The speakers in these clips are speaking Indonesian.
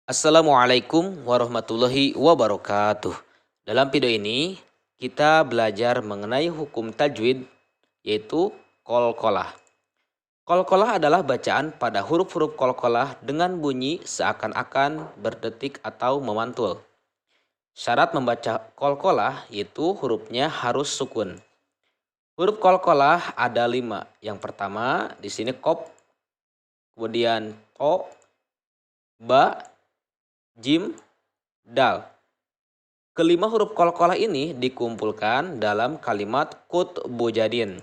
Assalamualaikum warahmatullahi wabarakatuh. Dalam video ini, kita belajar mengenai hukum tajwid, yaitu qalqalah. Qalqalah adalah bacaan pada huruf-huruf qalqalah dengan bunyi seakan-akan berdetik atau memantul. Syarat membaca qalqalah yaitu hurufnya harus sukun. Huruf qalqalah ada 5. Yang pertama di sini qaf, kemudian to, ba, jim, dal. Kelima huruf qalqalah ini dikumpulkan dalam kalimat qutbu jadin.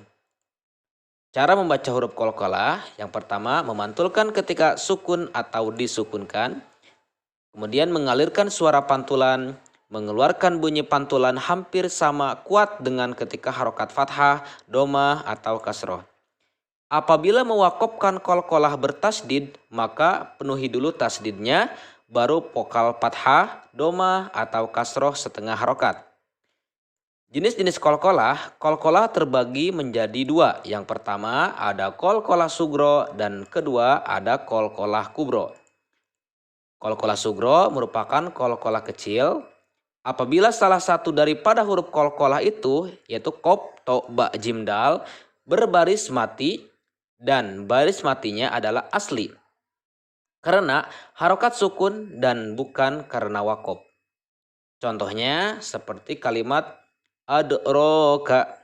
Cara membaca huruf qalqalah, yang pertama memantulkan ketika sukun atau disukunkan, kemudian mengalirkan suara pantulan, mengeluarkan bunyi pantulan hampir sama kuat dengan ketika harokat fathah, domah, atau kasroh. Apabila mewakofkan qalqalah bertasdid, maka penuhi dulu tasdidnya, baru vokal fathah, domah, atau kasroh setengah harokat. Jenis-jenis qalqalah terbagi menjadi 2. Yang pertama ada qalqalah sugro dan kedua ada qalqalah kubro. Qalqalah sugro merupakan qalqalah kecil. Apabila salah satu daripada huruf qalqalah itu, yaitu qaf, to, ba, jim, dal, berbaris mati dan baris matinya adalah asli karena harokat sukun dan bukan karena wakof. Contohnya seperti kalimat adroka.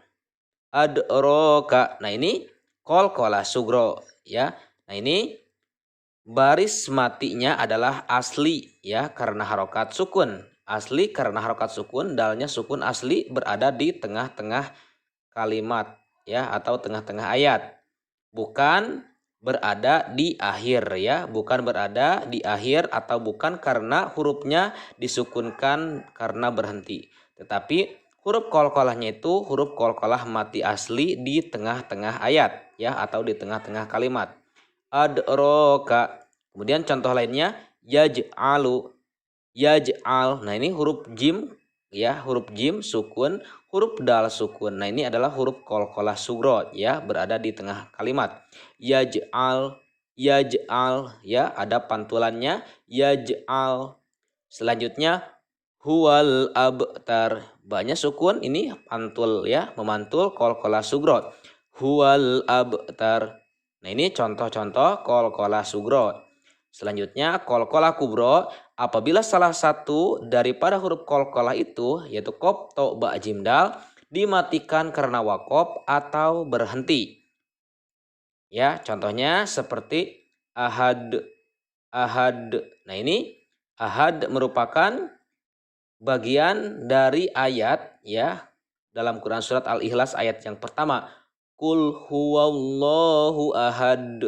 Nah ini qalqalah sugro ya. Nah ini baris matinya adalah asli ya karena harokat sukun. Asli karena harokat sukun, dalnya sukun asli berada di tengah-tengah kalimat ya atau tengah-tengah ayat. Bukan berada di akhir ya, bukan berada di akhir atau bukan karena hurufnya disukunkan karena berhenti. Tetapi huruf qalqalahnya itu huruf qalqalah mati asli di tengah-tengah ayat ya atau di tengah-tengah kalimat. Adroka. Kemudian contoh lainnya yaj'alu, yaj'al. Nah ini huruf jim ya, huruf jim sukun, huruf dal sukun. Nah ini adalah huruf qalqalah sugro ya, berada di tengah kalimat. Yaj'al, yaj'al ya, ada pantulannya yaj'al. Selanjutnya huwal abtar, banyak sukun, ini pantul ya, memantul qalqalah sugro. Huwal abtar. Nah ini contoh-contoh qalqalah sugro. Selanjutnya qalqalah kubro, apabila salah satu daripada huruf qalqalah itu yaitu qaf, to, ba, jim, dal dimatikan karena wakof atau berhenti. Ya, contohnya seperti ahad, ahad. Nah ini ahad merupakan bagian dari ayat ya dalam Quran surat Al-Ikhlas ayat yang pertama. Qul huwallahu ahad.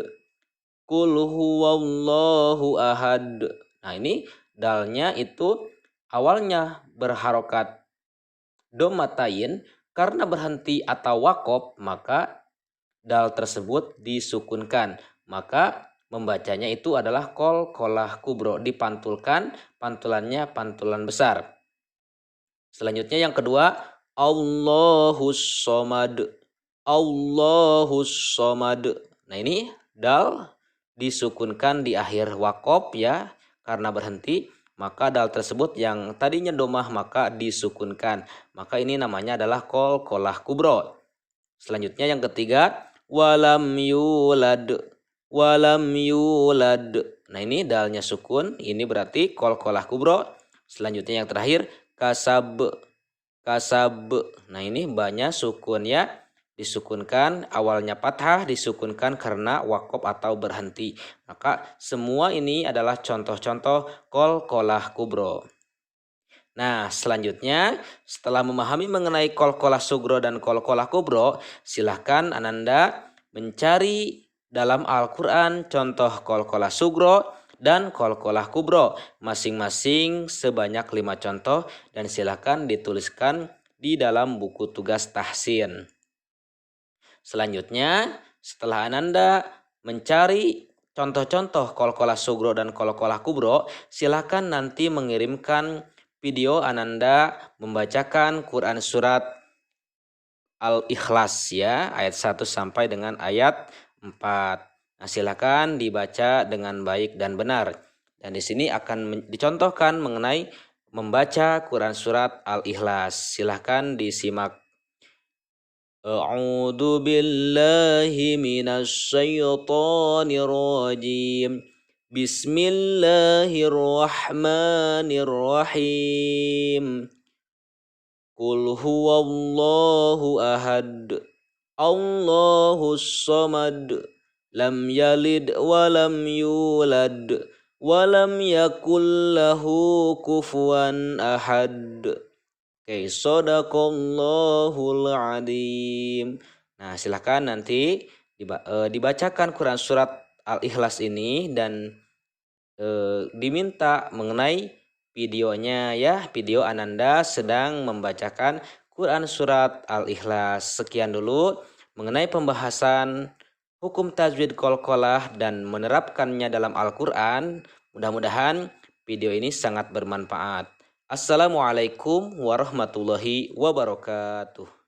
Qul huwallahu ahad. Nah ini dalnya itu awalnya berharokat domatain, karena berhenti atau wakof maka dal tersebut disukunkan. Maka membacanya itu adalah qalqalah kubro, dipantulkan, pantulannya pantulan besar. Selanjutnya yang kedua Allahus somad. Allahus somad. Nah ini dal disukunkan di akhir wakof ya karena berhenti, maka dal tersebut yang tadinya domah maka disukunkan, maka ini namanya adalah qalqalah kubro. Selanjutnya yang ketiga walam yulad, walam yulad. Nah ini dalnya sukun, ini berarti qalqalah kubro. Selanjutnya yang terakhir kasab, kasab. Nah ini banyak sukun ya, disukunkan, awalnya fathah, disukunkan karena wakof atau berhenti. Maka semua ini adalah contoh-contoh qalqalah kubro. Nah selanjutnya setelah memahami mengenai qalqalah sugro dan qalqalah kubro, silahkan Ananda mencari dalam Al-Quran contoh qalqalah sugro dan qalqalah kubro masing-masing sebanyak 5 contoh dan silahkan dituliskan di dalam buku tugas tahsin. Selanjutnya setelah Ananda mencari contoh-contoh qalqalah sugro dan qalqalah kubro, silahkan nanti mengirimkan video Ananda membacakan Quran surat Al-Ikhlas ya, ayat 1 sampai dengan ayat 4. Nah, silakan dibaca dengan baik dan benar. Dan di sini akan dicontohkan mengenai membaca Quran surat Al-Ikhlas. Silahkan disimak. A'udzu billahi minasy syaithanir rajim. Bismillahirrahmanirrahim. Qul huwallahu ahad. Allahus samad. Lam yalid wa lam yulad wa lam yakul lahu kufuwan ahad. Oke, shadaqallahul adzim. Nah, silahkan nanti dibacakan Quran surat Al-Ikhlas ini dan diminta mengenai videonya ya, video Ananda sedang membacakan Quran surat Al-Ikhlas. Sekian dulu mengenai pembahasan hukum tajwid qalqalah dan menerapkannya dalam Al-Quran. Mudah-mudahan video ini sangat bermanfaat. Assalamualaikum warahmatullahi wabarakatuh.